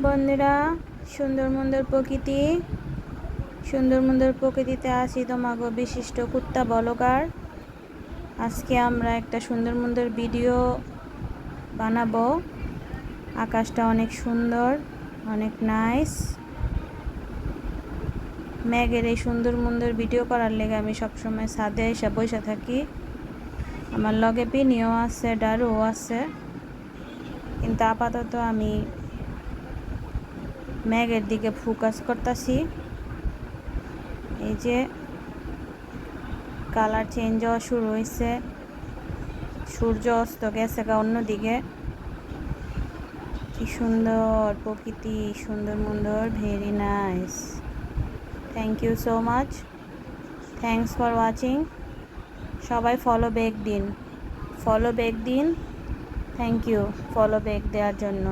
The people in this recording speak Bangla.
বন্ধুরা, সুন্দর সুন্দর প্রকৃতি, সুন্দর সুন্দর প্রকৃতিতে আছি তোমাগো বিশিষ্ট কুত্তা ব্লগার। আজকে আমরা একটা সুন্দর সুন্দর ভিডিও বানাবো। আকাশটা অনেক সুন্দর, অনেক নাইস। মেঘের এই সুন্দর সুন্দর ভিডিও করার লেগে আমি সবসময় ছাদে এসে বসে থাকি। আমার লগে পিনিও আছে, ডারুও আছে, কিন্তু আপাতত আমি মেঘের দিকে ফোকাস করতেছি। এই যে কালার চেঞ্জ হওয়া শুরু হয়েছে, সূর্য অস্ত গেছে অন্যদিকে। কি সুন্দর প্রকৃতি, সুন্দর সুন্দর, very nice. Thank you so much, thanks for watching. সবাই ফলো ব্যাক দিন, ফলো ব্যাক দিন। থ্যাংক ইউ ফলো ব্যাক দেওয়ার জন্য।